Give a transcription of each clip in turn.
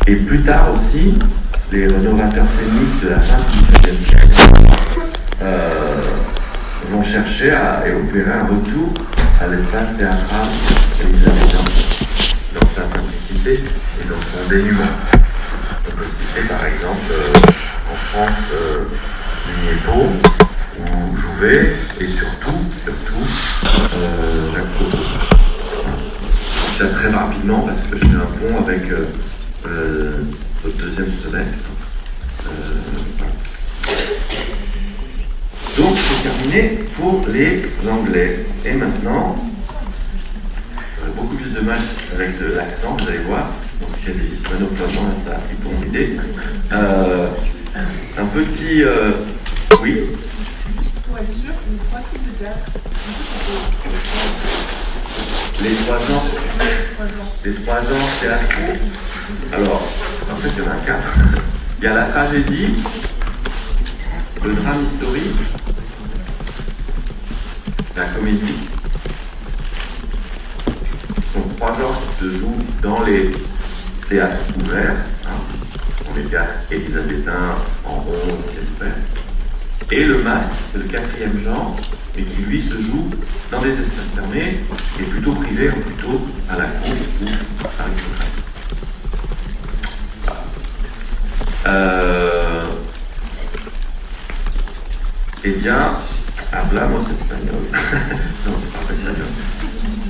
Et plus tard aussi, les rénovateurs féministes de la fin du XVIIe siècle vont chercher à opérer un retour à l'espace théâtral élisabétain, dans sa simplicité et dans son dénuement. On peut citer par exemple en France Lignépo ou Jouvet et surtout Jacques Copeau. Ça très rapidement parce que je fais un pont avec le deuxième semestre. Donc c'est terminé pour les Anglais. Et maintenant, beaucoup plus de mal avec l'accent, vous allez voir. Donc il y a des hispanophones, ça a pris pour une idée. Un petit... oui. Pour être sûr, les trois types de théâtre. Les 3 ans. Les 3 ans théâtraux. Alors, en fait, il y en a 4. Il y a la tragédie, le drame historique, la comédie. Ce sont 3 genres qui se jouent dans les théâtres ouverts, dans les théâtres élisabétains, en rond, etc. Et le masque, c'est le 4e genre, mais qui lui se joue dans des espaces fermés, et plutôt privés, ou plutôt à la cour ou à l'aristocratie. Eh bien, hablamos espagnol. Non, c'est pas espagnol.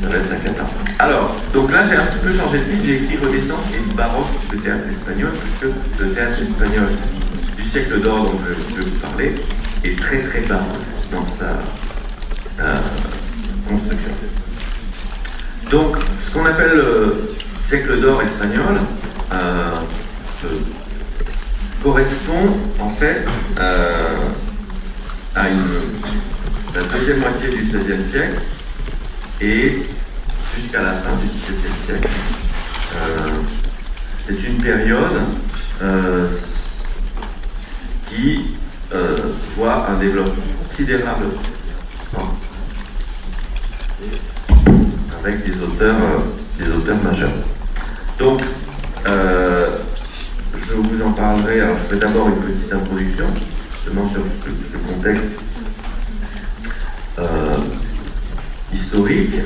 Ça va être la cata. Alors, donc là, j'ai un petit peu changé de titre, j'ai écrit Renaissance et baroque du théâtre espagnol, puisque le théâtre espagnol du siècle d'or dont je vais vous parler est très très baroque dans sa construction. Donc, ce qu'on appelle le siècle d'or espagnol correspond en fait à la deuxième moitié du XVIe siècle et jusqu'à la fin du XVIIe siècle. C'est une période qui voit un développement considérable avec des auteurs majeurs. Donc, je vous en parlerai. Alors, je fais d'abord une petite introduction, justement sur le contexte historique.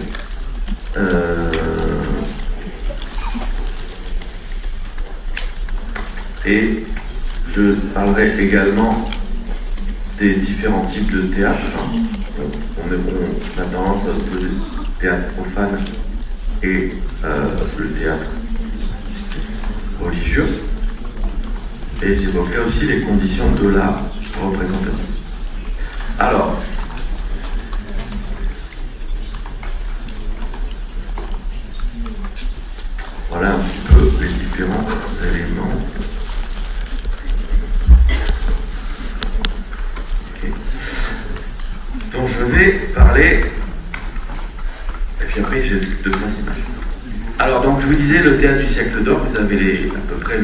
Et je parlerai également des différents types de théâtre. On a tendance à opposer le théâtre profane et le théâtre religieux. Et j'évoquerai aussi les conditions de la représentation. Alors, voilà un petit peu les différents éléments. Okay. Donc je vais parler, et puis après j'ai deux principes. Alors donc je vous disais, le théâtre du siècle d'or, vous avez à peu près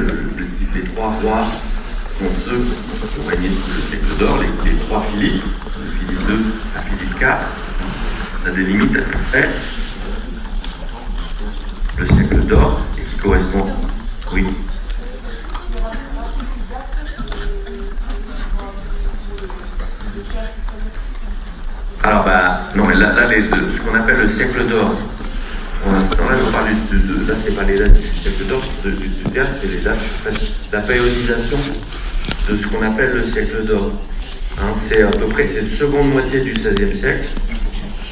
les 3 rois sont ceux qui ont régné sous le siècle d'or, les 3 Philippe, de Philippe II à Philippe IV. Ça délimite à peu près le siècle d'or, et qui correspond, oui. Alors non, mais là ce qu'on appelle le siècle d'or, pour l'instant là je parle là c'est pas les dates du siècle d'or du théâtre, c'est les dates, la périodisation de ce qu'on appelle le siècle d'or. C'est à peu près cette seconde moitié du XVIe siècle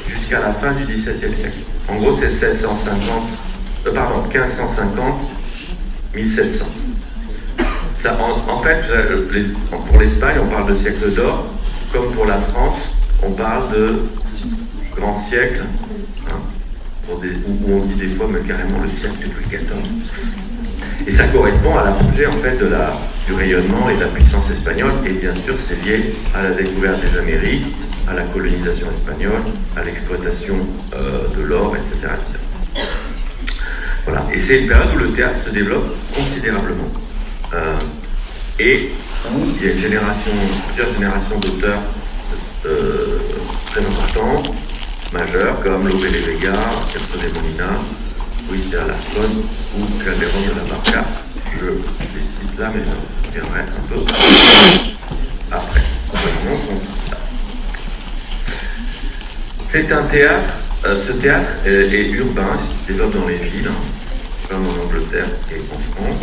jusqu'à la fin du XVIIe siècle. En gros c'est 1550, 1700. Ça, en fait, pour l'Espagne, on parle de siècle d'or, comme pour la France, on parle de grand siècle, où on dit des fois même carrément le siècle de Louis XIV. Et ça correspond à l'apogée en fait du rayonnement et de la puissance espagnole, et bien sûr c'est lié à la découverte des Amériques, à la colonisation espagnole, à l'exploitation de l'or, etc., etc. Voilà. Et c'est une période où le théâtre se développe considérablement. Et où il y a plusieurs générations d'auteurs très importants, majeurs, comme Lope de Vega, Castro de Molina, Ruiz de Alarcón ou Calderón de la Barca. Je cela, mais je reviendrai un peu après. C'est un théâtre, ce théâtre est urbain, il se développe dans les villes, comme en Angleterre et en France.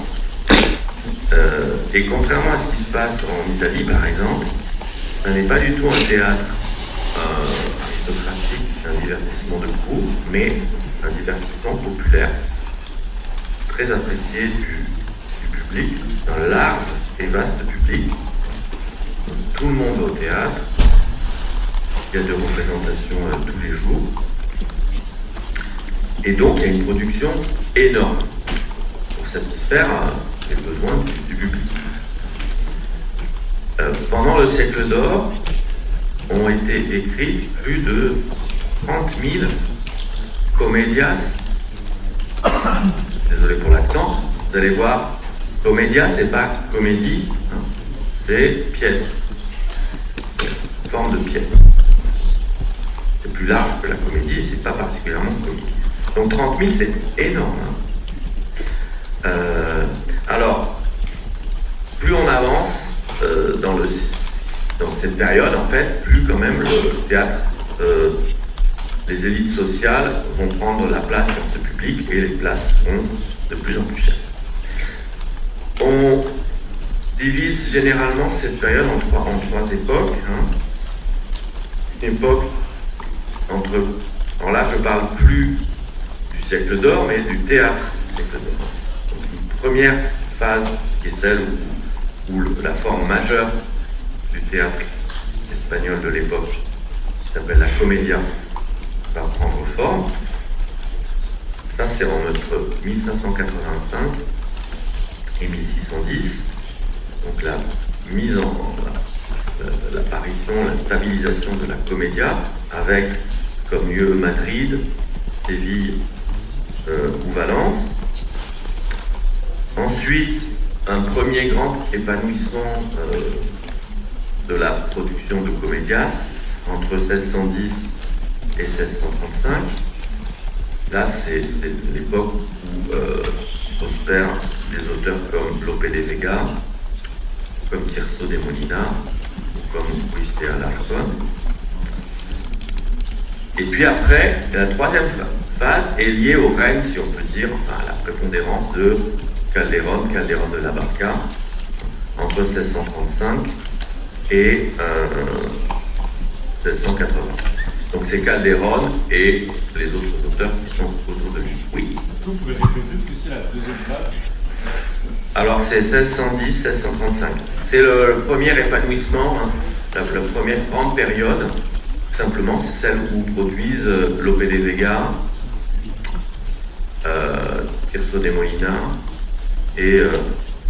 Et contrairement à ce qui se passe en Italie, par exemple, ça n'est pas du tout un théâtre aristocratique, un divertissement de cour, mais un divertissement populaire, très apprécié du public, d'un large et vaste public. Tout le monde va au théâtre, il y a des représentations tous les jours, et donc il y a une production énorme pour satisfaire les besoins du public. Pendant le siècle d'or, ont été écrits plus de 30 000 comédias. Désolé pour l'accent, vous allez voir, comédia, c'est pas comédie, hein, c'est pièce, forme de pièce. C'est plus large que la comédie, c'est pas particulièrement comédie. Donc 30 000, c'est énorme. Hein. Alors, plus on avance dans cette période, en fait, plus quand même le théâtre, les élites sociales vont prendre la place dans ce public et les places seront de plus en plus chères. On divise généralement cette période en trois époques. Hein. Une époque alors là je parle plus du siècle d'or, mais du théâtre du siècle d'or. Donc une première phase qui est celle où la forme majeure du théâtre espagnol de l'époque, qui s'appelle la comédia, va prendre forme. Ça, c'est entre 1585 et 1610. Donc la mise l'apparition, la stabilisation de la comédia, avec comme lieu Madrid, Séville ou Valence. Ensuite, un premier grand épanouissement de la production de comédias entre 1610 et 1635. Là, c'est l'époque où prospèrent des auteurs comme Lope de Vega, comme Tirso de Molina, ou comme Luis de Alarcón. Et puis après, la troisième phase est liée au règne, si on peut dire, enfin, à la prépondérance de Calderón de la Barca, entre 1635 et 1680. Donc c'est Calderón et les autres auteurs qui sont autour de lui. Oui. Est-ce que vous pouvez répéter ce que c'est la deuxième phase? Alors c'est 1610-1635. C'est le premier épanouissement, hein, la première grande période. Simplement, c'est celle où produisent Lope de Vega, Tirso de Molina et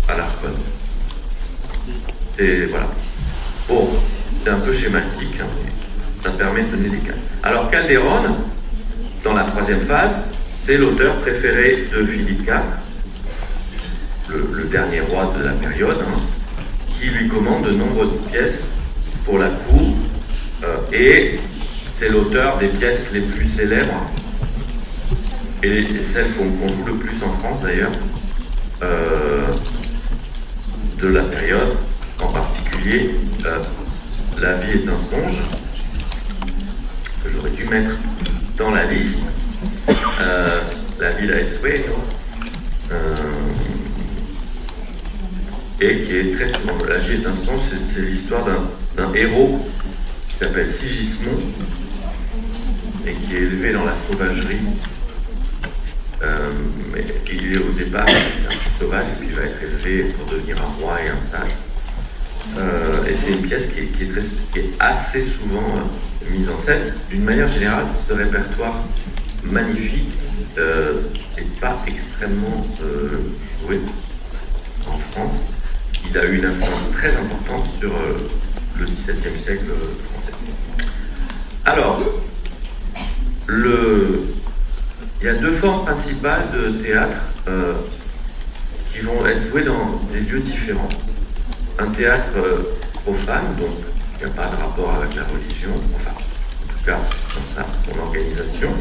Alarcón. Et voilà. Bon, c'est un peu schématique, hein, mais ça permet de donner des cas. Alors Calderón, dans la troisième phase, c'est l'auteur préféré de Philippe IV, le dernier roi de la période, hein, qui lui commande de nombreuses pièces pour la cour, et c'est l'auteur des pièces les plus célèbres, et celles qu'on joue le plus en France d'ailleurs, de la période, en particulier La vie est un songe, que j'aurais dû mettre dans la liste, La vida es sueño, et qui est très souvent, La vie est un songe, c'est l'histoire d'un héros qui s'appelle Sigismond et qui est élevé dans la sauvagerie. Mais il est au départ un sauvage et puis il va être élevé pour devenir un roi et un sage. Et c'est une pièce qui est assez souvent mise en scène. D'une manière générale, ce répertoire magnifique n'est pas extrêmement joué en France. Il a eu une influence très importante sur le XVIIe siècle français. Alors, il y a deux formes principales de théâtre qui vont être jouées dans des lieux différents. Un théâtre profane, donc il n'y a pas de rapport avec la religion, enfin, en tout cas dans son organisation,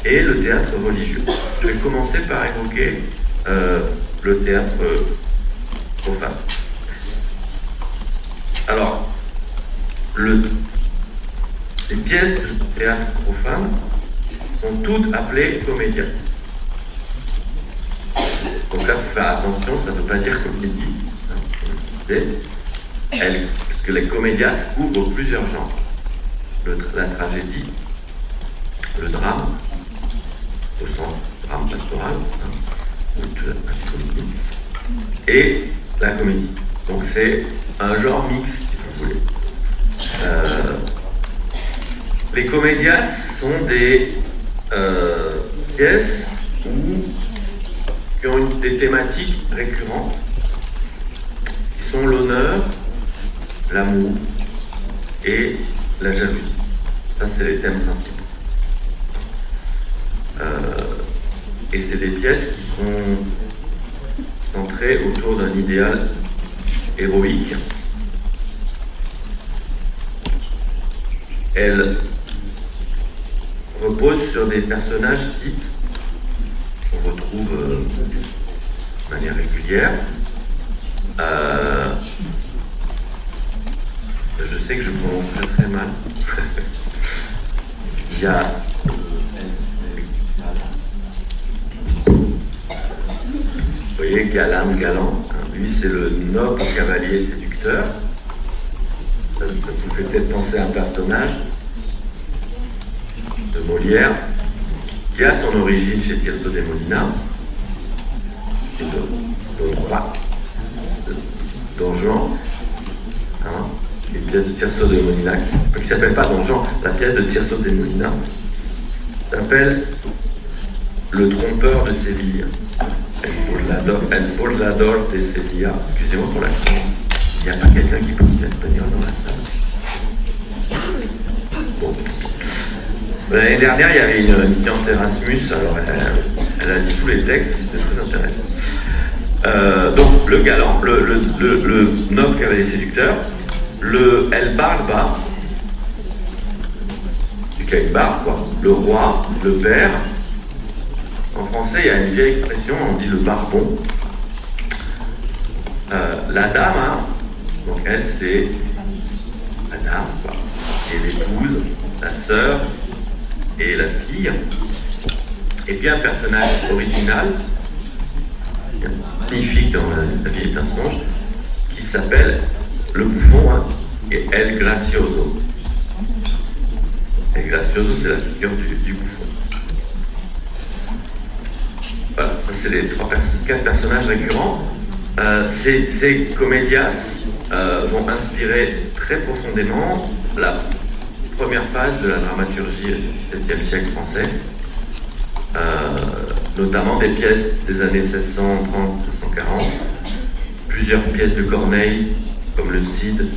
et le théâtre religieux. Je vais commencer par évoquer le théâtre profane. Alors, les pièces de théâtre profane sont toutes appelées comédias. Donc là, il faut faire attention, ça ne veut pas dire comédie. Parce que les comédias couvrent plusieurs genres. La tragédie, le drame, au sens drame pastoral, et la comédie. Donc c'est un genre mixte, si vous voulez. Les comédias sont des pièces qui ont des thématiques récurrentes, qui sont l'honneur, l'amour et la jalousie. Ça, c'est les thèmes principaux. Et c'est des pièces qui sont centrées autour d'un idéal héroïque. Elles reposent sur des personnages types qu'on retrouve de manière régulière. Je sais que je prononce très très mal. Il y a vous voyez, Galan, galant, lui c'est le noble cavalier séducteur. Ça vous fait peut-être penser à un personnage de Molière qui a son origine chez Tirso de Molina, Don Juan, Don Juan, une pièce de Tirso de Molina qui s'appelle pas Don Juan, la pièce de Tirso de Molina s'appelle Le trompeur de Séville. El Burlador de Sevilla. Excusez-moi pour l'accent. Il n'y a pas quelqu'un qui parle espagnol dans la salle. Bon. L'année dernière, il y avait une étudiante Erasmus, alors elle a dit tous les textes, c'était très intéressant. Donc, le galant, le noble cavalier séducteur, El Barba, du cas une barbe, quoi. Le roi, le père. En français, il y a une vieille expression, on dit le barbon. La dame, donc elle, c'est la dame, quoi. Et l'épouse, la sœur et la fille. Et puis un personnage original, magnifique dans La vie est un songe, qui s'appelle le bouffon, et El Gracioso. El Gracioso, c'est la figure du bouffon. Voilà, ça c'est les 4 personnages récurrents. Ces comédias vont inspirer très profondément la première phase de la dramaturgie du XVIIe siècle français, notamment des pièces des années 1630-1640, plusieurs pièces de Corneille, comme le Cid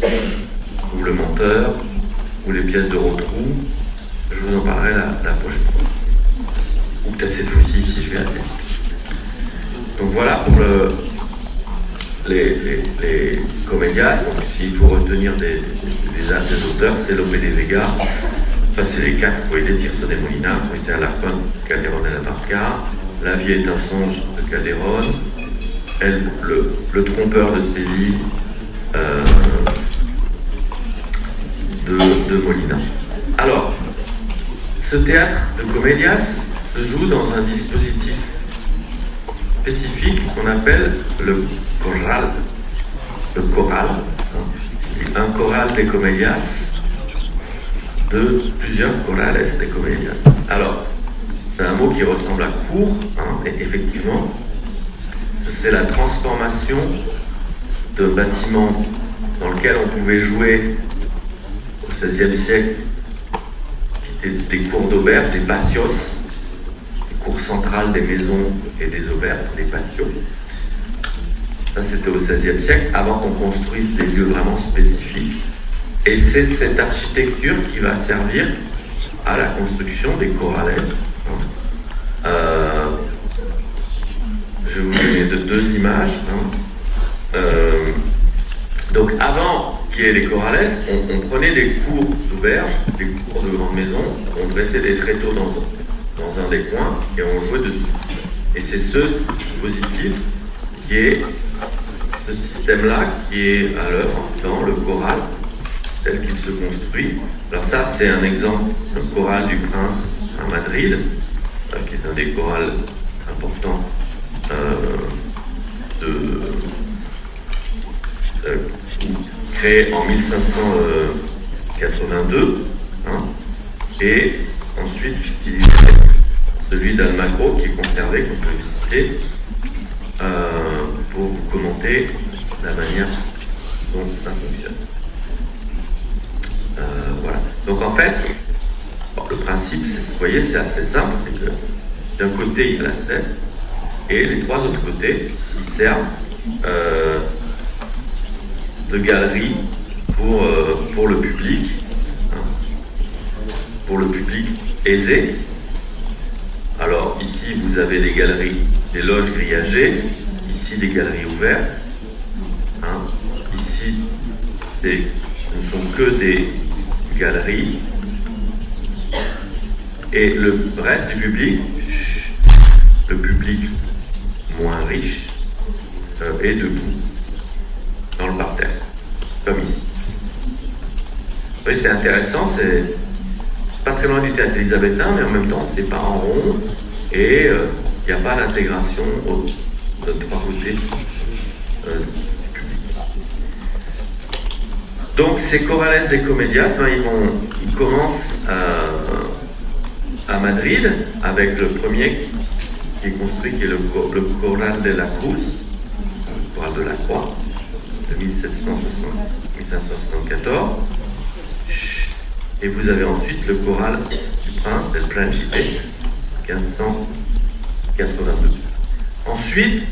ou le Menteur, ou les pièces de Rotrou. Je vous en parlerai la prochaine fois. Ou peut-être cette fois-ci, si je vais assez. Donc voilà pour les comédias. Donc s'il faut retenir des auteurs, c'est Lope de Vega. Enfin, c'est les 4, vous voyez, Tirso de Molina, Moisés Alarcón, Calderón de la Barca, La vie est un songe de Calderón, le trompeur de Séville de Molina. Alors, ce théâtre de comédias se joue dans un dispositif spécifique qu'on appelle le choral. Le choral, un choral des comédias, de plusieurs chorales des comédias. Alors, c'est un mot qui ressemble à cour, et effectivement, c'est la transformation d'un bâtiment dans lequel on pouvait jouer au XVIe siècle, qui étaient des cours d'auberge, des patios, cours centrales des maisons et des auberges, des patios. Ça, c'était au XVIe siècle, avant qu'on construise des lieux vraiment spécifiques. Et c'est cette architecture qui va servir à la construction des chorales. Je vais vous donner deux images. Donc, avant qu'il y ait les chorales, on prenait des cours d'auberge, des cours de grande maison, on dressait des tréteaux dans un des coins et on jouait dessus. Et c'est ce dispositif qui est ce système-là qui est à l'œuvre dans le choral tel qu'il se construit. Alors ça, c'est un exemple, le choral du Prince à Madrid, qui est un des chorals importants créé en 1582, hein, et ensuite il y a celui d'Almagro qui est conservé, qu'on peut visiter, pour vous commenter la manière dont ça fonctionne. Voilà. Donc en fait, bon, le principe, vous voyez, c'est assez simple, c'est que d'un côté il y a la scène, et les trois autres côtés, ils servent de galerie pour le public, hein, pour le public aisé. Alors ici vous avez des galeries, des loges grillagées, ici des galeries ouvertes, hein, ici ce ne sont que des galeries, et le reste du public, le public moins riche, est debout dans le parterre, comme ici. Vous voyez, c'est intéressant, c'est pas très loin du théâtre élisabétain, mais en même temps c'est pas en rond, et il n'y a pas d'intégration de trois côtés du public. Donc ces chorales des comédias, ils commencent à Madrid avec le premier qui est construit, qui est le choral de la Cruz, le choral de la Croix, de 1574. Et vous avez ensuite le choral du Prince del Principe, 1582. Ensuite,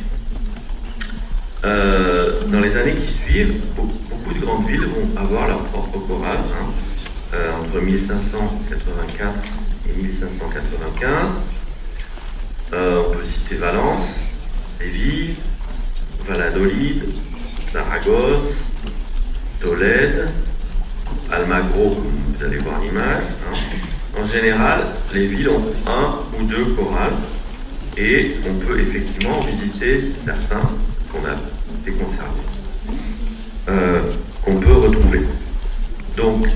dans les années qui suivent, beaucoup de grandes villes vont avoir leur propre chorale, hein, entre 1584 et 1595. On peut citer Valence, Séville, Valladolid, Saragosse, Tolède, Almagro, vous allez voir l'image. Hein. En général, les villes ont un ou deux chorales, et on peut effectivement visiter certains qu'on a déconservés, qu'on peut retrouver. Donc,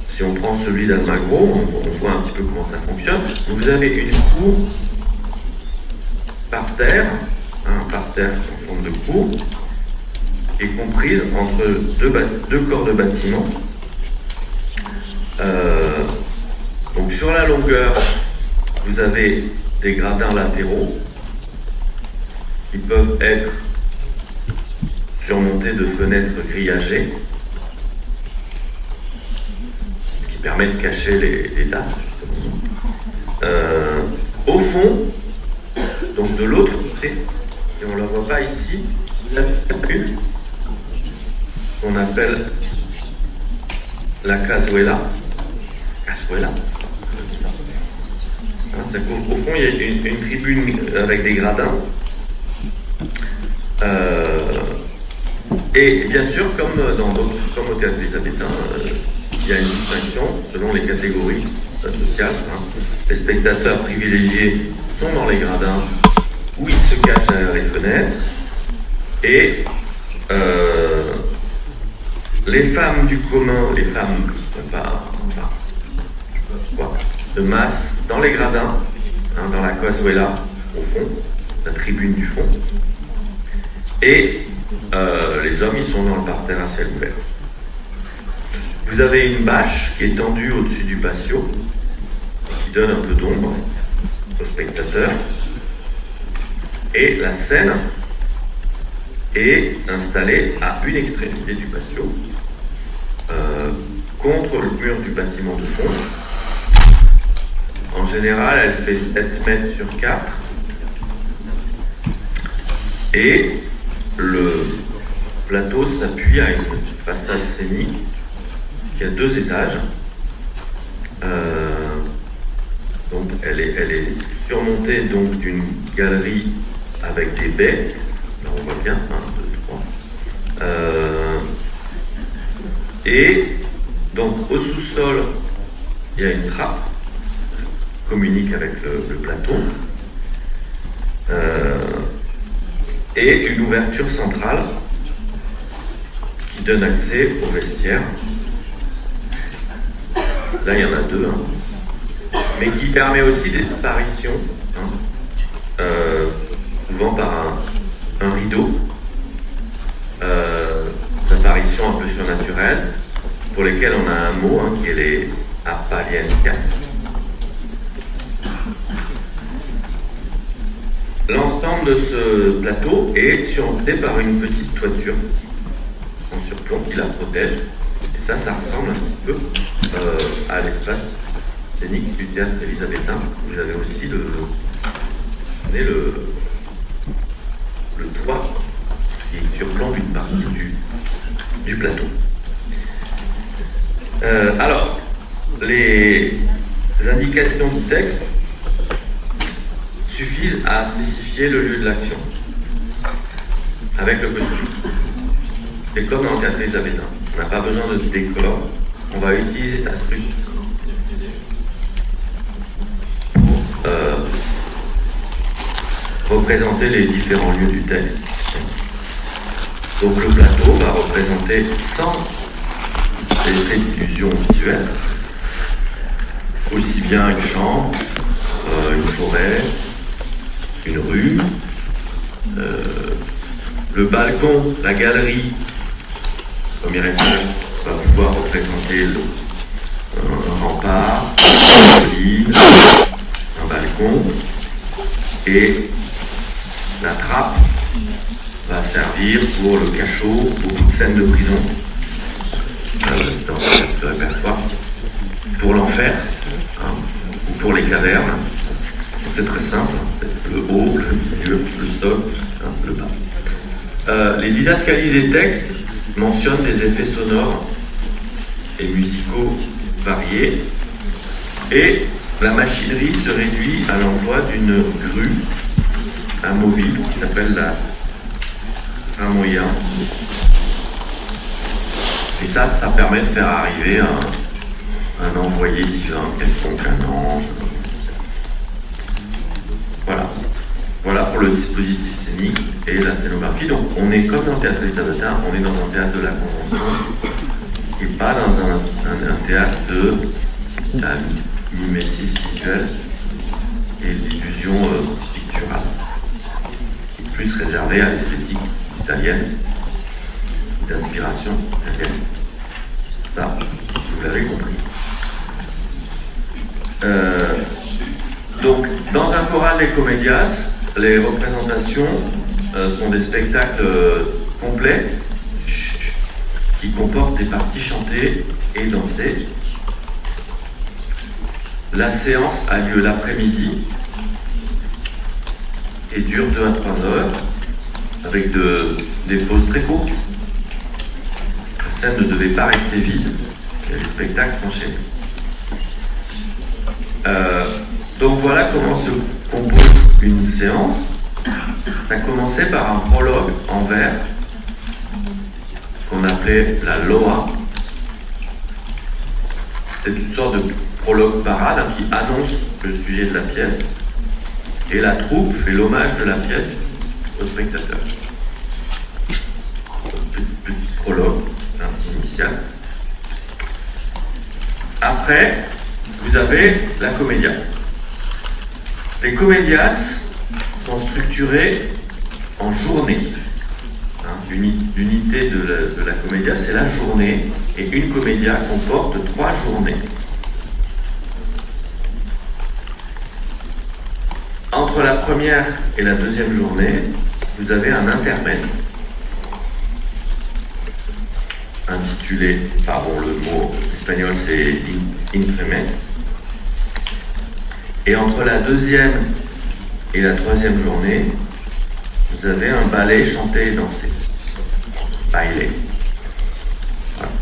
si on prend celui d'Almagro, on voit un petit peu comment ça fonctionne. Donc, vous avez une cour parterre, un parterre en forme de cour, qui est comprise entre deux corps de bâtiment. Donc sur la longueur, vous avez des gradins latéraux qui peuvent être surmontés de fenêtres grillagées, ce qui permet de cacher les dates. Au fond, donc de l'autre côté, et on ne la voit pas ici, la une qu'on appelle la cazuela. Hein, au fond, il y a une tribune avec des gradins. Et bien sûr, comme au théâtre élisabétain, il y a une distinction selon les catégories sociales. Hein. Les spectateurs privilégiés sont dans les gradins où ils se cachent derrière les fenêtres, et les femmes du commun, les femmes de masse, dans les gradins, hein, dans la cazuela au fond, la tribune du fond, et les hommes, ils sont dans le parterre à ciel ouvert. Vous avez une bâche qui est tendue au-dessus du patio, qui donne un peu d'ombre aux spectateurs, et la scène est installée à une extrémité du patio, contre le mur du bâtiment de fond. En général, elle fait 7 mètres sur 4, et le plateau s'appuie à une façade scénique qui a 2 étages. Donc elle est surmontée donc d'une galerie avec des baies. Là on voit bien, 1, 2, 3. Et donc au sous-sol, il y a une trappe qui communique avec le plateau. et une ouverture centrale qui donne accès au vestiaire. Là, il y en a deux, mais qui permet aussi des apparitions, souvent par un rideau, d'apparitions un peu surnaturelles, pour lesquelles on a un mot qui est les apparientia. L'ensemble de ce plateau est surmonté par une petite toiture en surplomb qui la protège. Et ça ressemble un petit peu à l'espace scénique du théâtre élisabétain. Vous avez aussi le toit qui surplombe une partie du plateau. Alors, les indications du texte suffisent à spécifier le lieu de l'action avec le costume. C'est comme dans le théâtre élisabétain. On n'a pas besoin de décor, on va utiliser ta structure pour représenter les différents lieux du texte. Donc le plateau va représenter, sans effet d'illusion visuelle, aussi bien une chambre, une forêt, une rue, le balcon, la galerie, premier étage, va pouvoir représenter un rempart, une colline, un balcon, et la trappe va servir pour le cachot, pour une scène de prison, dans ce répertoire, pour l'enfer, ou pour les cavernes. C'est très simple, le haut, le milieu, le sol, le bas. Les didascalies des textes mentionnent des effets sonores et musicaux variés, et la machinerie se réduit à l'emploi d'une grue amovible qui s'appelle la ramoya. Et ça permet de faire arriver un envoyé divin, quelconque, un ange. Voilà pour le dispositif scénique et la scénographie. Donc on est comme dans le théâtre élisabétain, on est dans un théâtre de la convention et pas dans un théâtre de la mimésis visuelle et d'illusion picturale, qui est plus réservé à l'esthétique italienne, d'inspiration italienne. Ça, vous l'avez compris. Donc, dans un choral des comedias, les représentations sont des spectacles complets qui comportent des parties chantées et dansées. La séance a lieu l'après-midi et dure 2 à 3 heures avec des pauses très courtes. La scène ne devait pas rester vide et les spectacles s'enchaînent. Donc voilà comment se compose une séance. Ça commençait par un prologue en vers qu'on appelait la loa. C'est une sorte de prologue parade qui annonce le sujet de la pièce, et la troupe fait l'hommage de la pièce au spectateur. Petit prologue initial. Après, vous avez la comédia. Les comédias sont structurés en journées. L'unité de la comédia, c'est la journée, et une comédia comporte 3 journées. Entre la première et la deuxième journée, vous avez un intermède intitulé, pardon, le mot espagnol c'est intremed. Et entre la deuxième et la troisième journée, vous avez un ballet chanté et dansé. Baile. Voilà.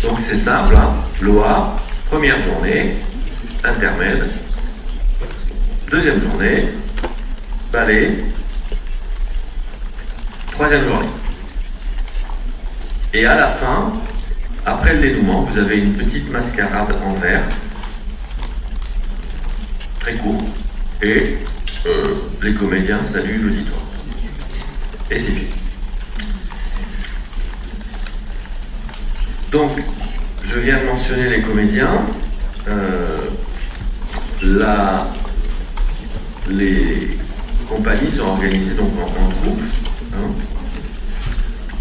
Donc c'est simple, Loa, première journée, intermède, deuxième journée, ballet, troisième journée. Et à la fin, après le dénouement, vous avez une petite mascarade en vers, très court, et les comédiens saluent l'auditoire. et ses pieds. Donc, je viens de mentionner les comédiens. Les compagnies sont organisées donc en troupes.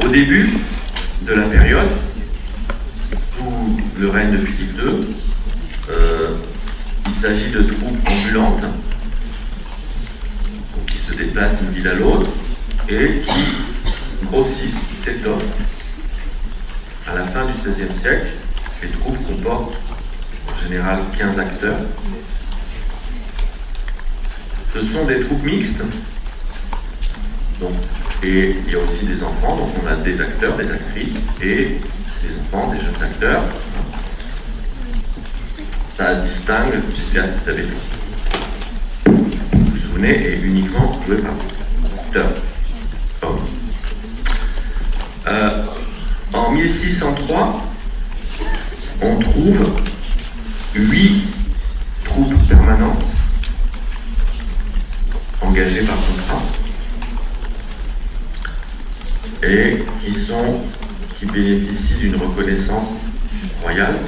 Au début de la période, sous le règne de Philippe II, il s'agit de troupes ambulantes qui se déplacent d'une ville à l'autre et qui grossissent, qui s'étoffent. À la fin du XVIe siècle, les troupes comportent en général 15 acteurs. Ce sont des troupes mixtes, donc, et il y a aussi des enfants, donc on a des acteurs, des actrices, et des enfants, des jeunes acteurs. Ça distingue jusqu'à Isabelle. Vous vous souvenez, est uniquement joué par acteurs hommes. En 1603, on trouve 8 troupes permanentes engagées par contrat et qui bénéficient d'une reconnaissance royale,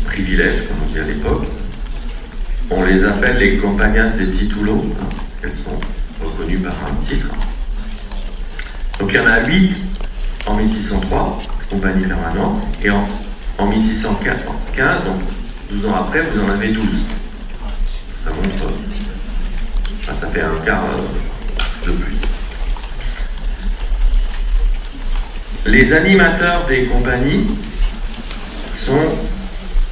privilège comme on dit à l'époque. On les appelle les Compañías de Título, elles sont reconnues par un titre. Donc il y en a 8 en 1603, compagnie permanente, et en 1615, donc 12 ans après, vous en avez 12. Ça montre, ça fait un quart de plus. Les animateurs des compagnies sont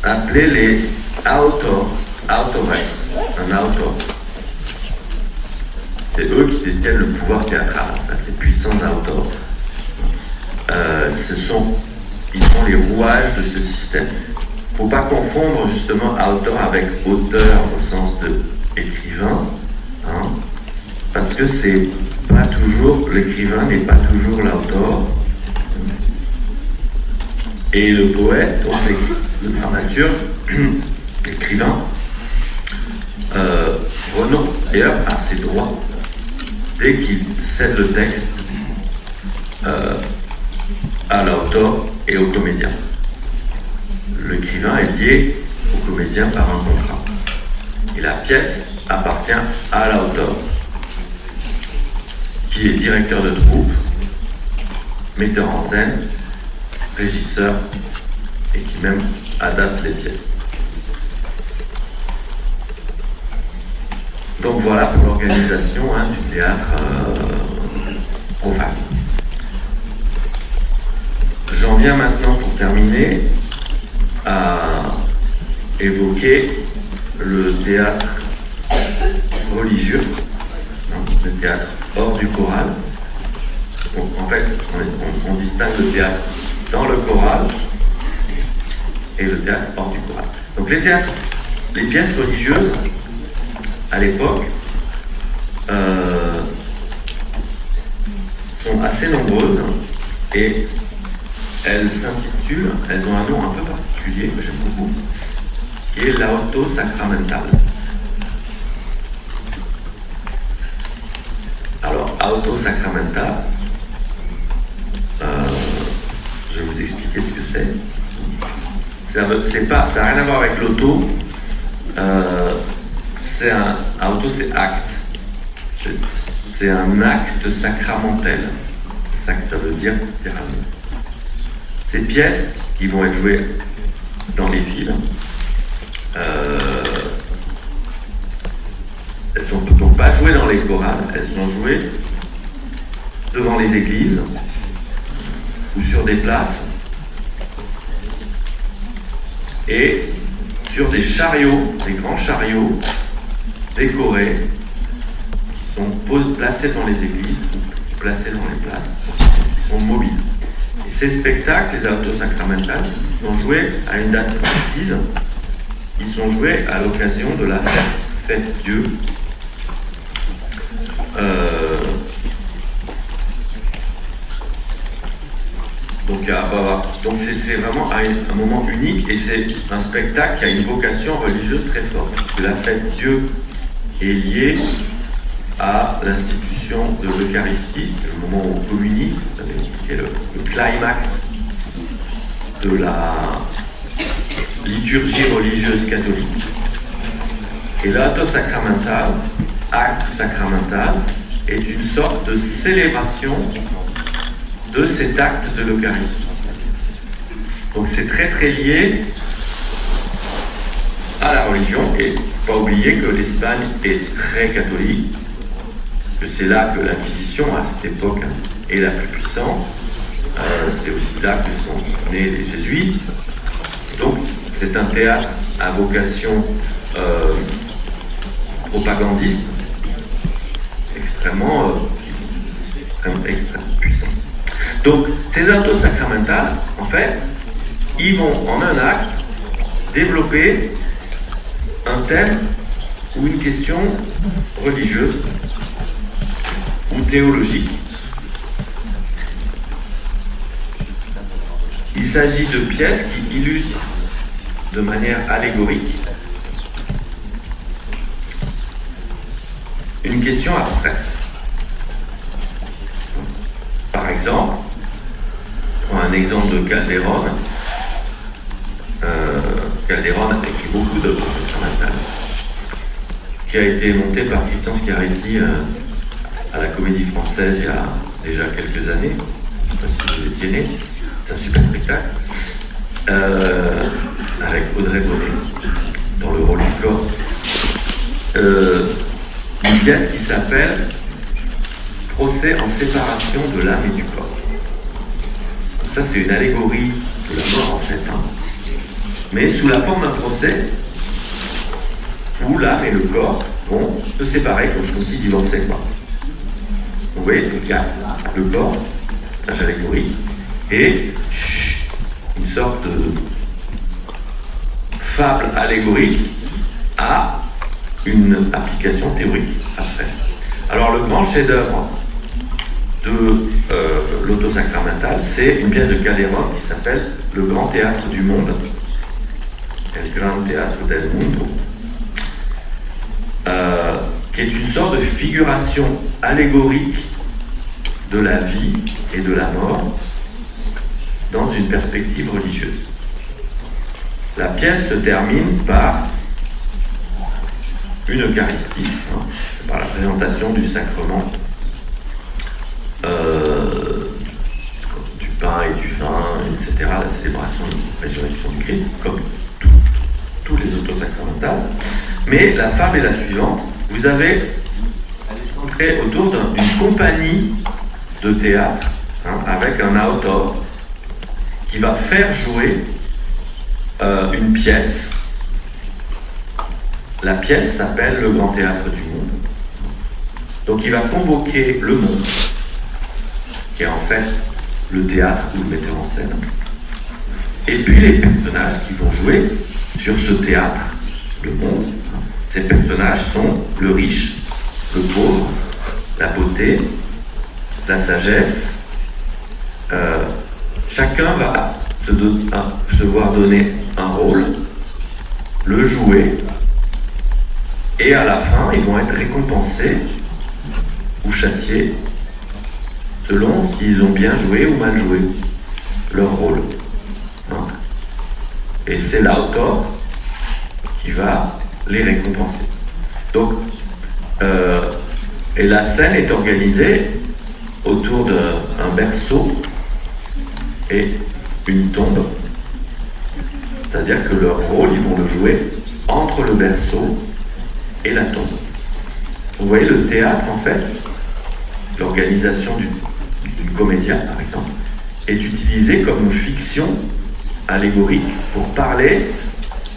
appelés les autores, un autor. C'est eux qui détiennent le pouvoir théâtral, ces puissants autors. Ils sont les rouages de ce système. Il ne faut pas confondre justement auteur avec auteur au sens de écrivain, parce que c'est pas toujours, l'écrivain n'est pas toujours l'auteur. Et le poète, donc le dramaturge, l'écrivain, renonce d'ailleurs à ses droits dès qu'il cède le texte à l'auteur et au comédien. L'écrivain est lié au comédien par un contrat. Et la pièce appartient à l'auteur, qui est directeur de troupe, metteur en scène, régisseur, et qui même adapte les pièces. Donc voilà pour l'organisation du théâtre profane. J'en viens maintenant, pour terminer, à évoquer le théâtre religieux, le théâtre hors du choral. Donc, en fait, on distingue le théâtre dans le choral et le théâtre hors du choral. Donc les pièces religieuses, à l'époque, sont assez nombreuses et elles ont un nom un peu particulier que j'aime beaucoup, qui est l'auto sacramental. Alors, auto sacramental, je vais vous expliquer ce que c'est. Ça n'a rien à voir avec l'auto. Auto, c'est acte. C'est un acte sacramentel. C'est ça que ça veut dire littéralement. Ces pièces qui vont être jouées dans les villes, elles ne sont donc pas jouées dans les chorales, elles sont jouées devant les églises ou sur des places et sur des chariots, des grands chariots décorés qui sont placés dans les églises ou placés dans les places, qui sont mobiles. Et ces spectacles, les autos sacramentales, sont joués à une date précise. Ils sont joués à l'occasion de la fête Dieu. Donc c'est vraiment un moment unique et c'est un spectacle qui a une vocation religieuse très forte. La fête Dieu est liée à l'institution de l'Eucharistie, c'est le moment où on communie, vous savez, qui est le climax de la liturgie religieuse catholique. Et l'acte sacramental, est une sorte de célébration de cet acte de l'Eucharistie. Donc c'est très très lié à la religion, et pas oublier que l'Espagne est très catholique, que c'est là que l'Inquisition à cette époque est la plus puissante, c'est aussi là que sont nés les jésuites. Donc c'est un théâtre à vocation propagandiste extrêmement puissant. Donc ces autos sacramentales, en fait, ils vont en un acte développer un thème ou une question religieuse ou théologique. Il s'agit de pièces qui illustrent de manière allégorique une question abstraite. Par exemple, on prend un exemple de Calderón. Calderón a écrit beaucoup d'autres sacramentales, qui a été monté par Christian Schiaretti à la Comédie Française il y a déjà quelques années. Je ne sais pas si vous étiez né. C'est un super spectacle avec Audrey Bonnet dans le rôle du corps. Une pièce qui s'appelle Procès en séparation de l'âme et du corps. Ça, c'est une allégorie de la mort en fait, mais sous la forme d'un procès où l'âme et le corps vont se séparer comme s'ils divorçaient, quoi. Vous voyez, il y a le corps, personnage allégorique, et une sorte de fable allégorique à une application théorique après. Alors le grand chef-d'œuvre de l'auto sacramental, c'est une pièce de Calderón qui s'appelle Le Grand Théâtre du Monde, El Gran Teatro del Mundo, qui est une sorte de figuration allégorique de la vie et de la mort dans une perspective religieuse. La pièce se termine par une Eucharistie, par la présentation du sacrement du pain et du vin, etc., la célébration de la résurrection du Christ, comme tous les autres sacramentales. Mais la fable est la suivante. Vous avez, elle est centrée autour d'une compagnie de théâtre, avec un auteur qui va faire jouer une pièce. La pièce s'appelle Le Grand Théâtre du Monde. Donc il va convoquer le monde, qui est en fait le théâtre ou le metteur en scène, et puis les personnages qui vont jouer sur ce théâtre, le monde. Ces personnages sont le riche, le pauvre, la beauté, la sagesse. Chacun va se voir donner un rôle, le jouer, et à la fin, ils vont être récompensés ou châtiés selon s'ils ont bien joué ou mal joué leur rôle. Et c'est l'auteur qui va les récompenser. Donc, et la scène est organisée autour d'un berceau et une tombe. C'est-à-dire que leur rôle, ils vont le jouer entre le berceau et la tombe. Vous voyez, le théâtre, en fait, l'organisation d'une comédia, par exemple, est utilisée comme une fiction allégorique pour parler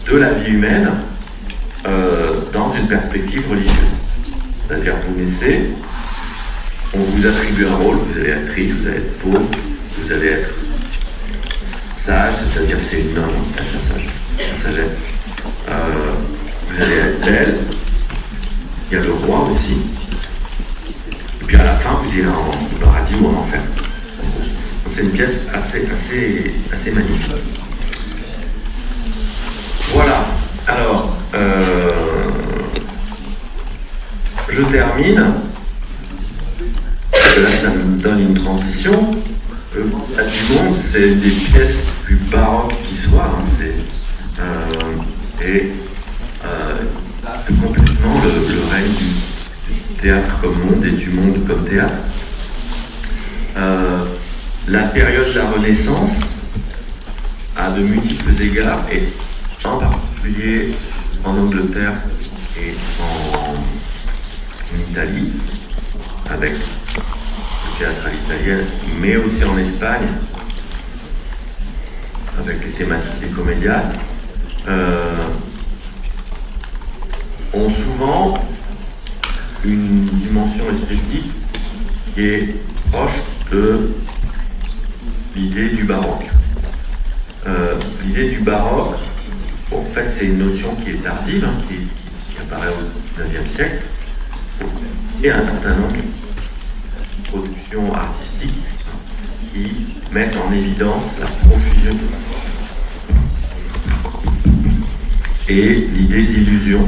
de la vie humaine dans une perspective religieuse. C'est-à-dire, vous naissez, on vous attribue un rôle, vous allez être riche, vous allez être pauvre, vous allez être sage, c'est-à-dire c'est une norme, la sagesse. Vous allez être belle, il y a le roi aussi, et puis à la fin vous irez en paradis ou en enfer. Donc c'est une pièce assez magnifique. Voilà, alors je termine, là ça me donne une transition. Le du monde, c'est des pièces plus baroques qui soient, c'est complètement le règne du théâtre comme monde et du monde comme théâtre. La période de la Renaissance, à de multiples égards, et en particulier en Angleterre et en Italie, avec le théâtre à l'italienne, mais aussi en Espagne, avec les thématiques des comédias, ont souvent une dimension esthétique qui est proche de l'idée du baroque. L'idée du baroque, bon, en fait, c'est une notion qui est tardive, qui apparaît au XIXe siècle, et un certain nombre de productions artistiques qui mettent en évidence la profusion et l'idée d'illusion.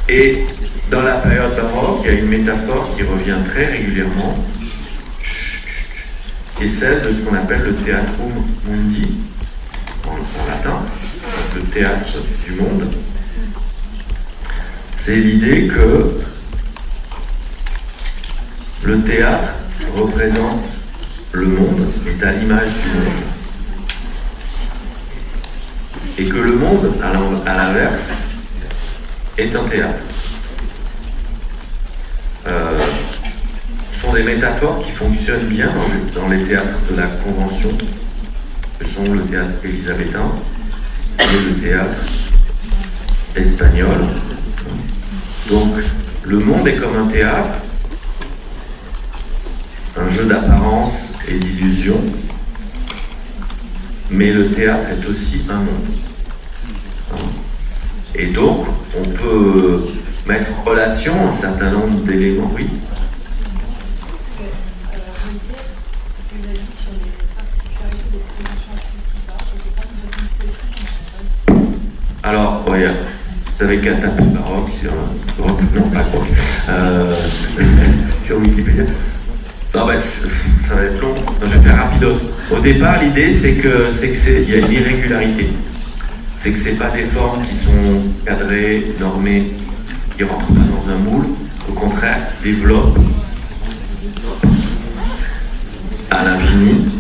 Et dans la période baroque, il y a une métaphore qui revient très régulièrement, qui est celle de ce qu'on appelle le theatrum mundi, en latin, le théâtre du monde. C'est l'idée que le théâtre représente le monde, est à l'image du monde. Et que le monde, à l'inverse, est un théâtre. Ce sont des métaphores qui fonctionnent bien dans les théâtres de la Convention, que sont le théâtre élisabétain et le théâtre espagnol. Donc, le monde est comme un théâtre, un jeu d'apparence et d'illusion, mais le théâtre est aussi un monde. Et donc, on peut mettre en relation un certain nombre d'éléments, oui. Alors, oui, vous avez qu'à taper baroque sur non pas baroque, sur Wikipédia. Non, ben, ça va être long. Je vais faire rapidos. Au départ, l'idée c'est qu'il y a une irrégularité. C'est que c'est pas des formes qui sont cadrées, normées, qui rentrent pas dans un moule. Au contraire, développent à l'infini.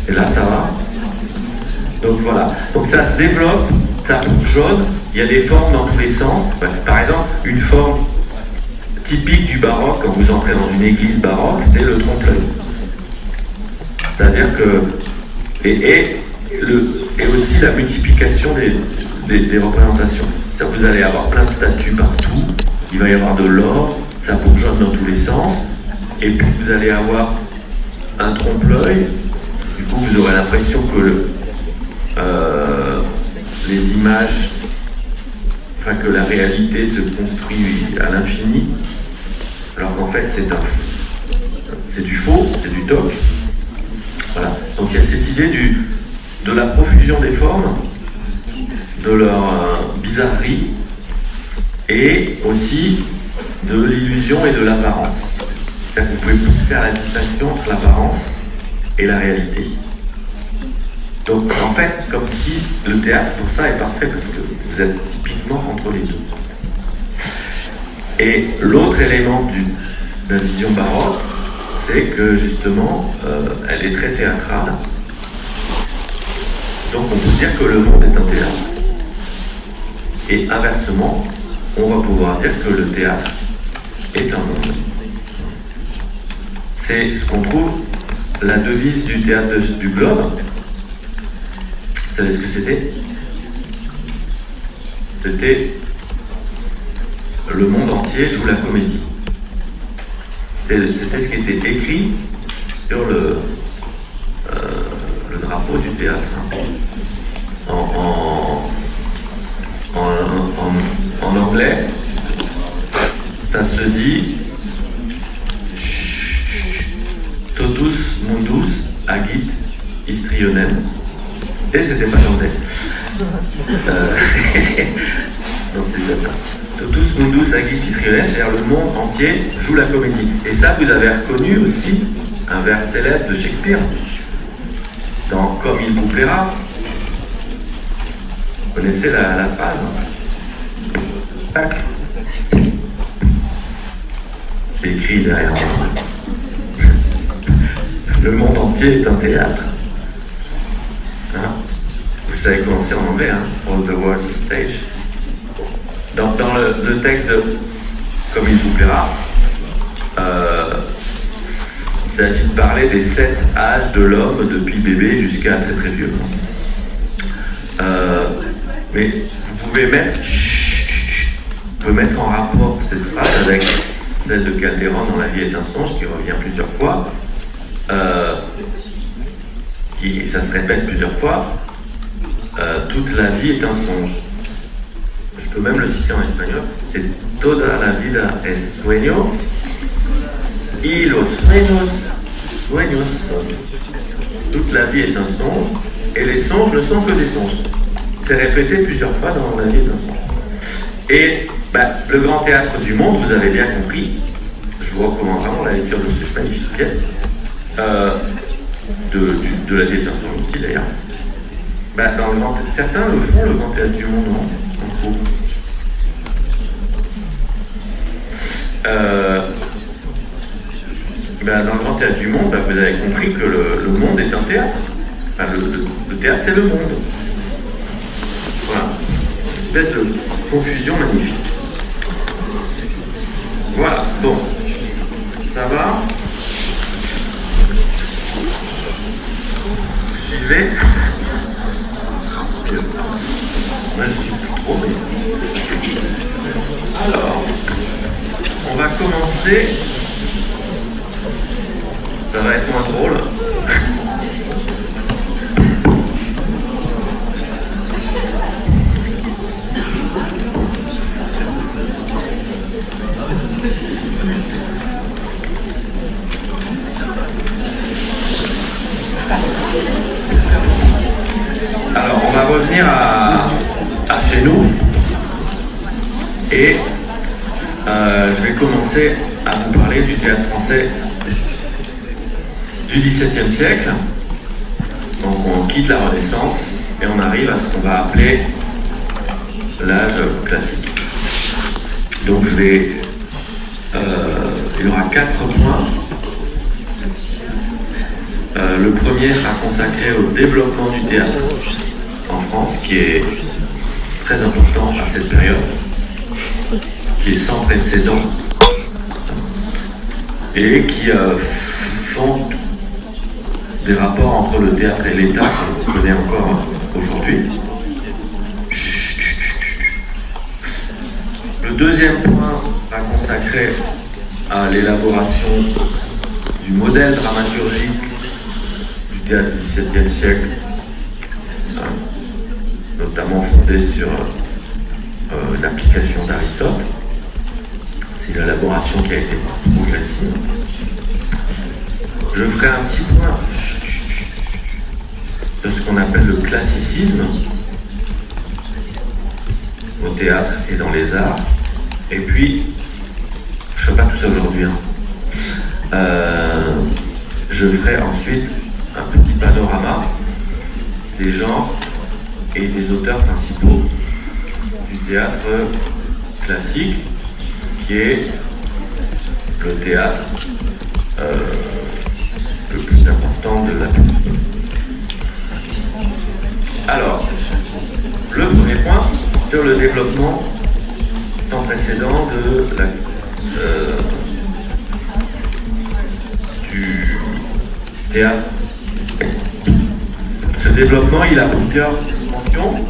Et là, ça va. Donc voilà. Donc ça se développe, ça jaune. Il y a des formes dans tous les sens. Par exemple, une forme typique du baroque, quand vous entrez dans une église baroque, c'est le trompe-l'œil. C'est-à-dire que et aussi la multiplication des représentations. C'est-à-dire que vous allez avoir plein de statues partout. Il va y avoir de l'or, ça bourgeonne dans tous les sens. Et puis vous allez avoir un trompe-l'œil. Du coup, vous aurez l'impression que les images, enfin que la réalité se construit à l'infini, alors qu'en fait c'est du faux, c'est du toc. Voilà. Donc il y a cette idée de la profusion des formes, de leur bizarrerie, et aussi de l'illusion et de l'apparence. C'est-à-dire que vous pouvez plus faire la distinction entre l'apparence et la réalité. Donc en fait, comme si le théâtre pour ça est parfait, parce que vous êtes typiquement entre les deux. Et l'autre élément de la vision baroque, c'est que justement, elle est très théâtrale. Donc on peut dire que le monde est un théâtre. Et inversement, on va pouvoir dire que le théâtre est un monde. C'est ce qu'on trouve la devise du théâtre du Globe. Vous savez ce que c'était? C'était le monde entier joue la comédie. C'était ce qui était écrit sur le drapeau du théâtre. En anglais, ça se dit totus mundus Et c'était pas Dante. Non, c'est ça. Totus mundus agit Israël, c'est-à-dire le monde entier joue la comédie. Et ça, vous avez reconnu aussi un vers célèbre de Shakespeare, dans Comme il vous plaira. Vous connaissez la phrase? Tac. C'est écrit derrière. Le monde entier est un théâtre. Hein? Vous savez comment c'est en anglais, hein? All the world's a stage. Dans le texte de Comme il vous plaira, il s'agit de parler des 7 âges de l'homme depuis bébé jusqu'à très très vieux. Mais vous pouvez mettre en rapport cette phrase avec celle de Calderon dans La vie est un songe, qui revient plusieurs fois. Ça se répète plusieurs fois. Toute la vie est un songe. Je peux même le citer en espagnol. C'est toda la vida es sueño y los sueños son. Toute la vie est un songe et les songes ne sont que des songes. C'est répété plusieurs fois dans La vie est un songe. Et le grand théâtre du monde, vous avez bien compris, je vous recommande vraiment la lecture de cette magnifique pièce, de La vie est un songe aussi d'ailleurs. Certains le font, le grand théâtre du monde, en cours. Dans le grand théâtre du monde, vous avez compris que le monde est un théâtre. Le théâtre, c'est le monde. Voilà. Une espèce de confusion magnifique. Voilà, bon. Ça va? Suivez. Moi, je suis plus trop, mais... Alors, on va commencer. Ça va être moins drôle. Alors, on va revenir à chez nous et je vais commencer à vous parler du théâtre français du XVIIe siècle. Donc on quitte la Renaissance et on arrive à ce qu'on va appeler l'âge classique. Donc il y aura 4 points. Le premier sera consacré au développement du théâtre en France, qui est très important à cette période, qui est sans précédent et qui fonde des rapports entre le théâtre et l'État qu'on connaît encore aujourd'hui. Le deuxième point sera consacré à l'élaboration du modèle dramaturgique du théâtre du XVIIe siècle, notamment fondé sur l'application d'Aristote. C'est l'élaboration qui a été progressive. Je ferai un petit point de ce qu'on appelle le classicisme au théâtre et dans les arts. Et puis, je ne ferai pas tout ça aujourd'hui. Je ferai ensuite un petit panorama des genres et des auteurs principaux du théâtre classique, qui est le théâtre le plus important de la période. Alors, le premier point sur le développement sans précédent du théâtre. Ce développement, il a plusieurs dimensions.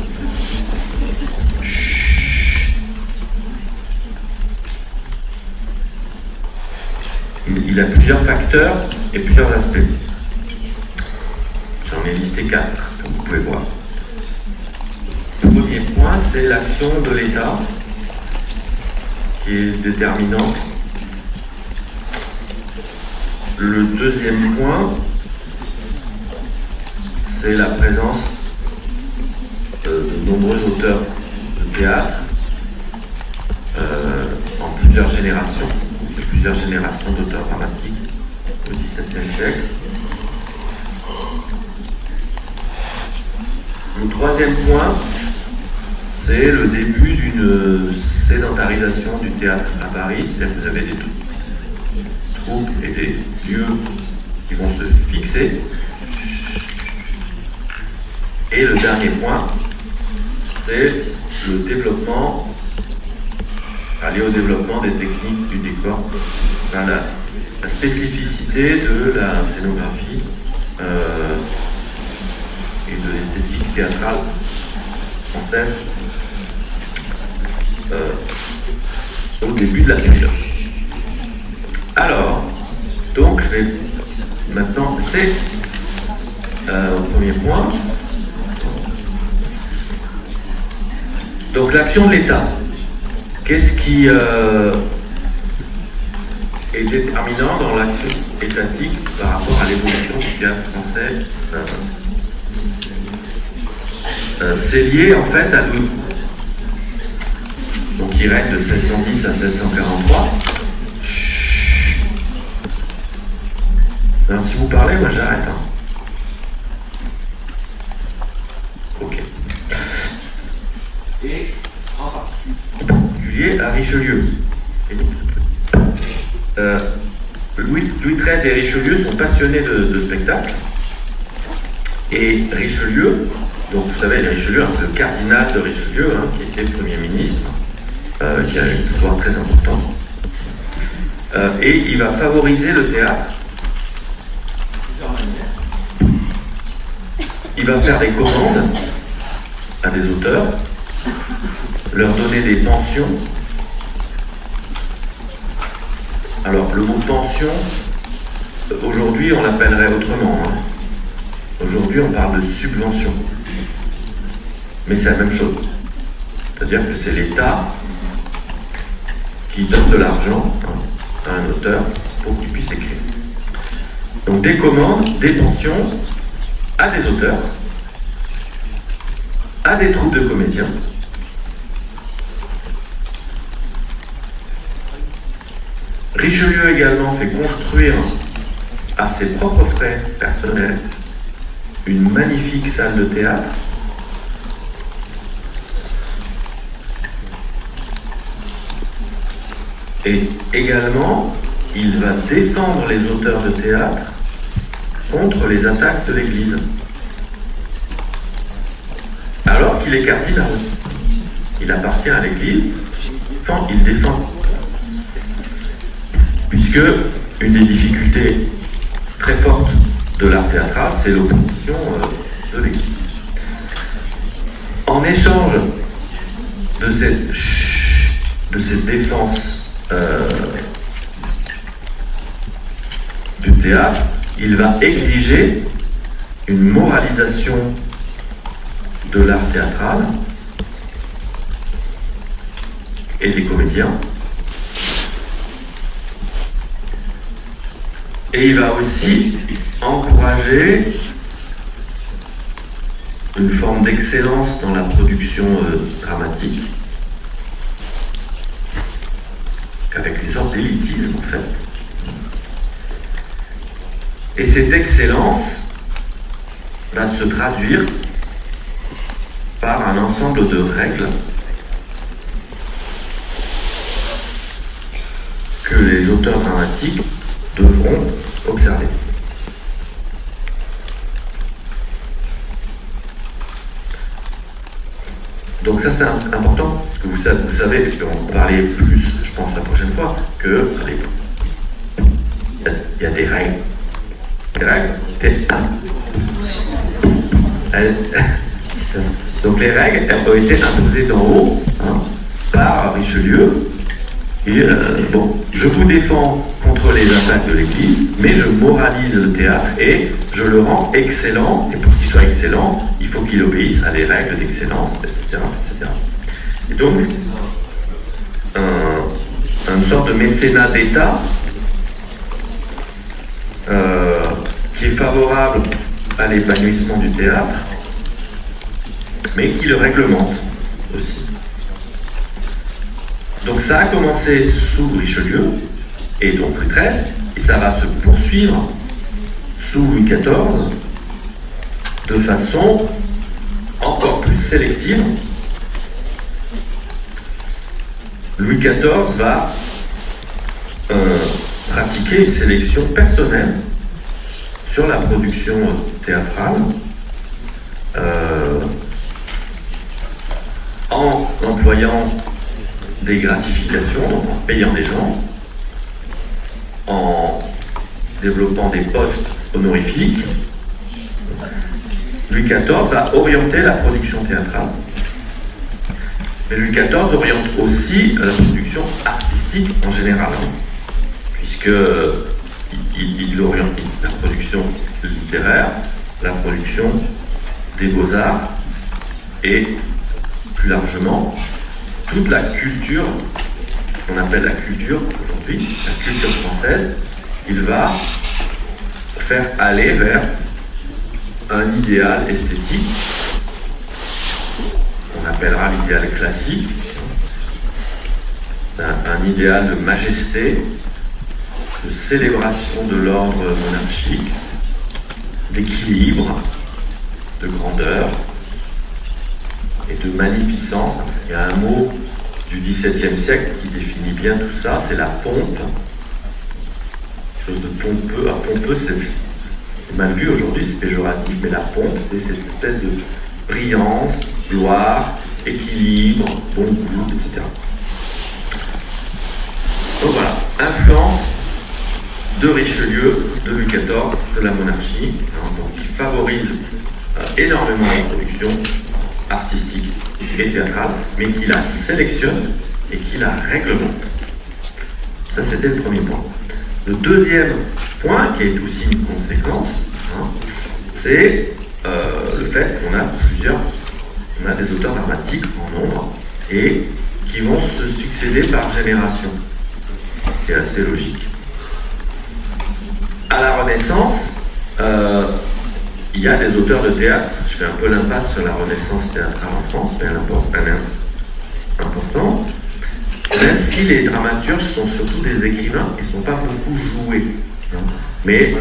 Il a plusieurs facteurs et plusieurs aspects. J'en ai listé 4, comme vous pouvez voir. Le premier point, c'est l'action de l'État, qui est déterminante. Le deuxième point, c'est la présence de nombreux auteurs de théâtre en plusieurs générations d'auteurs dramatiques au XVIIe siècle. Le troisième point, c'est le début d'une sédentarisation du théâtre à Paris, c'est-à-dire que vous avez des troupes et des lieux qui vont se fixer. Et le dernier point, c'est le développement, aller au développement des techniques du décor, enfin, la spécificité de la scénographie et de l'esthétique théâtrale française au début de la période. Alors, donc je vais maintenant passer au premier point. Donc l'action de l'État. Qu'est-ce qui est déterminant dans l'action étatique par rapport à l'évolution du théâtre français? C'est lié en fait à Louis. Donc il règne de 1610 à 1643. Alors si vous parlez, moi j'arrête. Hein. Ok. Et en particulier à Richelieu. Louis XIII et Richelieu sont passionnés de spectacle. Et Richelieu, donc vous savez, Richelieu, hein, c'est le cardinal de Richelieu, hein, qui était Premier ministre, qui a un pouvoir très important. Et il va favoriser le théâtre. Il va faire des commandes à des auteurs, leur donner des pensions. Alors, le mot pension, aujourd'hui, on l'appellerait autrement. Hein. Aujourd'hui, on parle de subvention. Mais c'est la même chose. C'est-à-dire que c'est l'État qui donne de l'argent à un auteur pour qu'il puisse écrire. Donc, des commandes, des pensions à des auteurs, à des troupes de comédiens, Richelieu également fait construire à ses propres frais personnels une magnifique salle de théâtre et également il va défendre les auteurs de théâtre contre les attaques de l'Église alors qu'il est cardinal. Il appartient à l'Église, il défend. Puisque une des difficultés très fortes de l'art théâtral, c'est l'opposition de l'Église. En échange de cette défense du théâtre, il va exiger une moralisation de l'art théâtral et des comédiens. Et il va aussi encourager une forme d'excellence dans la production dramatique, avec une sorte d'élitisme en fait. Et cette excellence va se traduire par un ensemble de règles que les auteurs dramatiques devront observer. Donc ça c'est important, parce que vous savez, parce qu'on va parler plus, je pense, la prochaine fois, que il y a des règles. Des règles, donc les règles, elles ont été imposées d'en haut par Richelieu. Et bon, je vous défends contre les attaques de l'Église, mais je moralise le théâtre et je le rends excellent. Et pour qu'il soit excellent, il faut qu'il obéisse à des règles d'excellence, etc., etc. Et donc, une sorte de mécénat d'État qui est favorable à l'épanouissement du théâtre, mais qui le réglemente aussi. Donc ça a commencé sous Richelieu, et donc Louis XIII, et ça va se poursuivre sous Louis XIV, de façon encore plus sélective. Louis XIV va pratiquer une sélection personnelle sur la production théâtrale, en employant des gratifications, donc en payant des gens, en développant des postes honorifiques. Louis XIV va orienter la production théâtrale. Mais Louis XIV oriente aussi la production artistique en général, puisque il oriente la production littéraire, la production des beaux-arts et plus largement toute la culture qu'on appelle la culture aujourd'hui, la culture française. Il va faire aller vers un idéal esthétique qu'on appellera l'idéal classique, un idéal de majesté, de célébration de l'ordre monarchique, d'équilibre, de grandeur et de magnificence. Il y a un mot du XVIIe siècle qui définit bien tout ça, c'est la pompe. Quelque chose de pompeux. Pompeux, c'est mal vu aujourd'hui, c'est péjoratif, mais la pompe, c'est cette espèce de brillance, gloire, équilibre, bon goût, etc. Donc voilà, influence de Richelieu, de Louis XIV, de la monarchie, donc qui favorise énormément la production artistique et théâtrale, mais qui la sélectionne et qui la réglemente. Ça, c'était le premier point. Le deuxième point, qui est aussi une conséquence, c'est le fait qu'on a des auteurs dramatiques en nombre et qui vont se succéder par génération. C'est assez logique. À la Renaissance, il y a des auteurs de théâtre. Je fais un peu l'impasse sur la Renaissance théâtrale en France, mais elle est important. Même si les dramaturges sont surtout des écrivains, ils ne sont pas beaucoup joués. Mais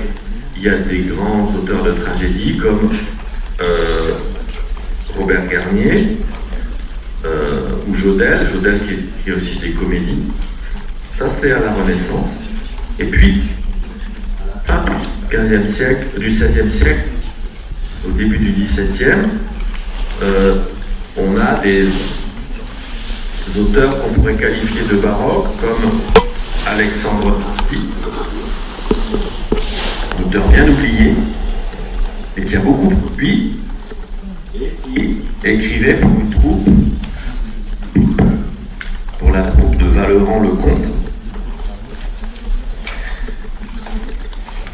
il y a des grands auteurs de tragédie comme Robert Garnier ou Jodelle qui est aussi des comédies. Ça, c'est à la Renaissance. Et puis, fin du XVe siècle, du XVIe siècle, au début du XVIIe, on a des auteurs qu'on pourrait qualifier de baroques, comme Alexandre Hardy, auteur bien oublié, et qui a beaucoup produit, et écrivait pour une troupe, pour la troupe de Vallerand-le-Comte.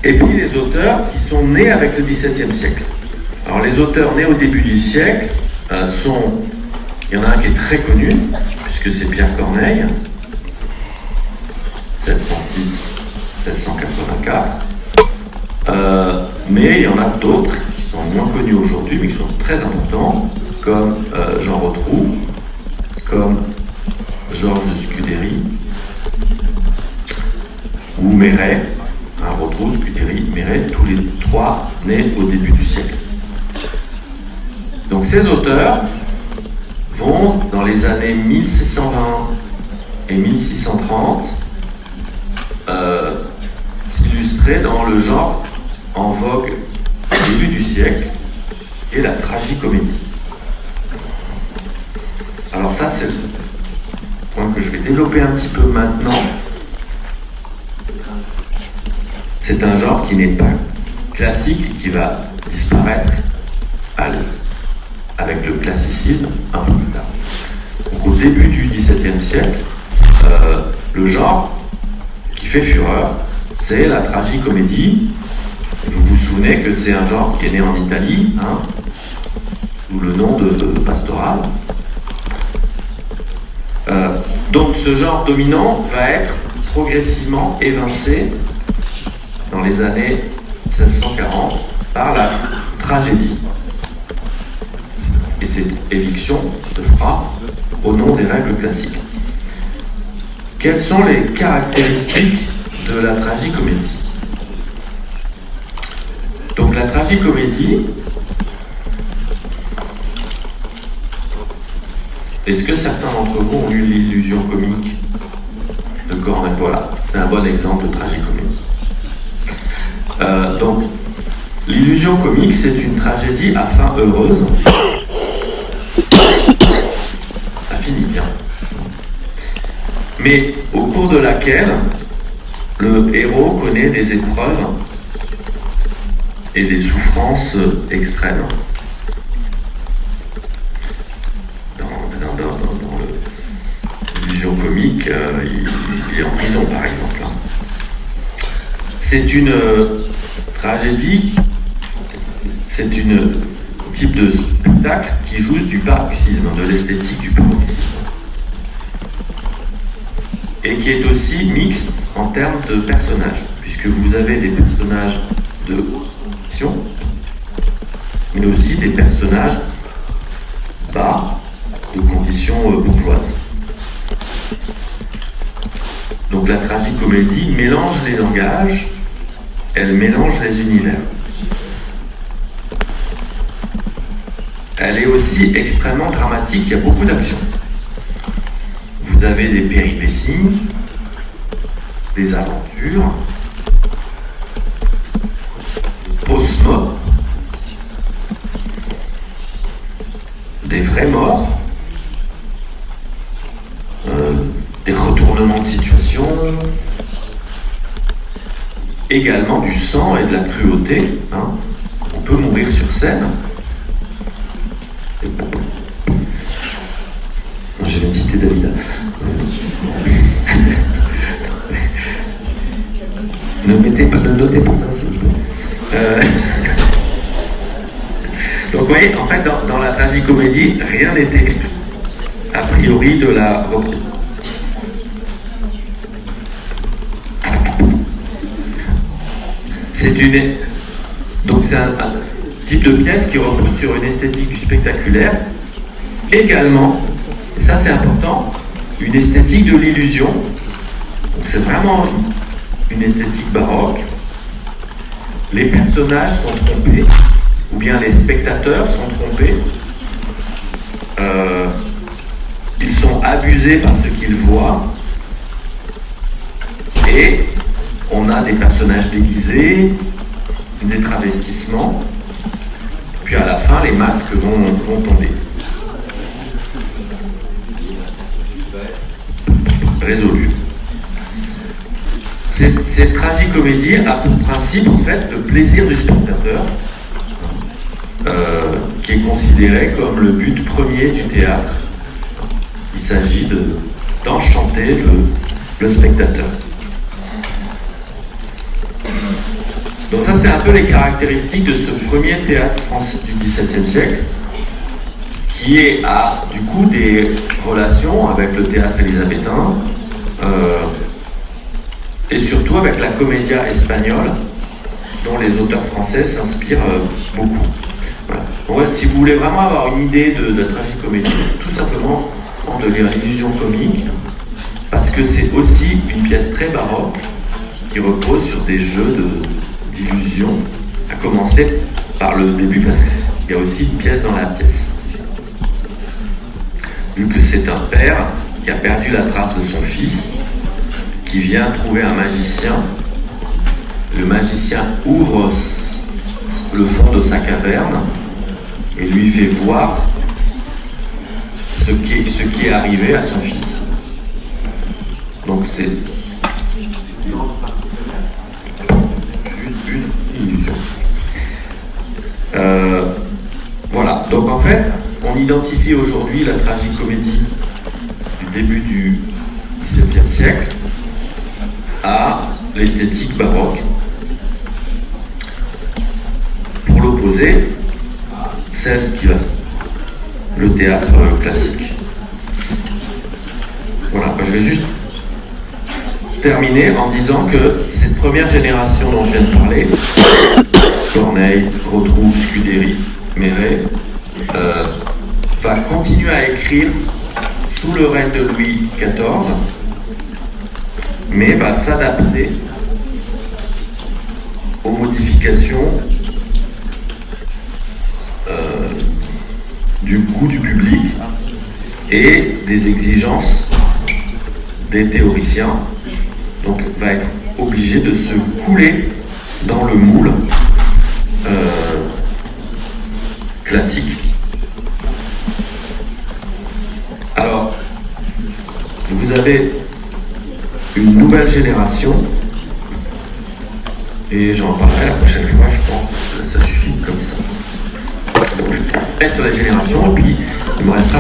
Et puis les auteurs qui sont nés avec le XVIIe siècle. Alors les auteurs nés au début du siècle sont... Il y en a un qui est très connu, puisque c'est Pierre Corneille, 706-784. Mais il y en a d'autres qui sont moins connus aujourd'hui, mais qui sont très importants, comme Jean Rotrou, comme Georges Scudéry, ou Méret. Rotrou, Scudéry, Méret, tous les trois nés au début du siècle. Donc ces auteurs vont, dans les années 1620 et 1630, s'illustrer dans le genre en vogue au début du siècle, qui est la tragicomédie. Alors ça, c'est le point que je vais développer un petit peu maintenant. C'est un genre qui n'est pas classique et qui va disparaître avec le classicisme un peu plus tard. Donc, au début du XVIIe siècle, le genre qui fait fureur, c'est la tragicomédie. Vous vous souvenez que c'est un genre qui est né en Italie, sous le nom de pastoral. Donc ce genre dominant va être progressivement évincé dans les années 1740 par la tragédie. Et cette éviction se fera au nom des règles classiques. Quelles sont les caractéristiques de la tragicomédie? Donc la tragicomédie, est-ce que certains d'entre vous ont lu l'illusion comique de Corneille? Voilà, c'est un bon exemple de tragicomédie. Donc, l'illusion comique, c'est une tragédie à fin heureuse. Ça finit bien. Mais au cours de laquelle le héros connaît des épreuves et des souffrances extrêmes. Dans l'illusion comique, il est en prison par exemple. C'est une tragédie, c'est une type de spectacle qui joue du paroxysme, de l'esthétique du paroxysme. Et qui est aussi mixte en termes de personnages, puisque vous avez des personnages de fiction, mais aussi des personnages bas, de conditions bourgeoises. Donc la tragicomédie mélange les langages, elle mélange les univers. Elle est aussi extrêmement dramatique, il y a beaucoup d'actions. Vous avez des péripéties, des aventures, post-morts, des vrais morts, des retournements de situation, également du sang et de la cruauté. On peut mourir sur scène. Je vais citer Dalida. Ne notez pas ça, s'il vous plaît. Donc vous voyez, en fait, dans la tragicomédie, rien n'était a priori de la reprise. Donc c'est un type de pièce qui repose sur une esthétique du spectaculaire, également, et ça c'est important, une esthétique de l'illusion. C'est vraiment une esthétique baroque. Les personnages sont trompés, ou bien les spectateurs sont trompés. Ils sont abusés par ce qu'ils voient. Et on a des personnages déguisés, des travestissements, puis à la fin les masques vont tomber. Résolu. Cette tragicomédie a pour principe en fait le plaisir du spectateur, qui est considéré comme le but premier du théâtre. Il s'agit d'enchanter le spectateur. Donc ça c'est un peu les caractéristiques de ce premier théâtre français du XVIIe siècle, qui a du coup des relations avec le théâtre élisabétain, et surtout avec la commedia espagnole, dont les auteurs français s'inspirent beaucoup. Voilà. Donc, si vous voulez vraiment avoir une idée de tragicomédie, tout simplement de lire l'illusion comique, parce que c'est aussi une pièce très baroque qui repose sur des jeux d'illusion, à commencer par le début, parce qu'il y a aussi une pièce dans la pièce. Vu que c'est un père qui a perdu la trace de son fils, qui vient trouver un magicien. Le magicien ouvre le fond de sa caverne et lui fait voir ce qui est arrivé à son fils. Donc c'est une illusion. Voilà, donc en fait, on identifie aujourd'hui la tragicomédie du début du XVIIe siècle à l'esthétique baroque, pour l'opposer à celle qui va le théâtre classique. Voilà, je vais juste terminer en disant que cette première génération dont je viens de parler, Corneille, Rotrou, Scudéry, Méret, va continuer à écrire sous le règne de Louis XIV, mais va s'adapter aux modifications du goût du public et des exigences des théoriciens. Donc va être obligé de se couler dans le moule classique. Alors, vous avez une nouvelle génération, et j'en parlerai la prochaine fois, je pense. Ça suffit comme ça. Donc, je vais sur la génération, et puis il me reste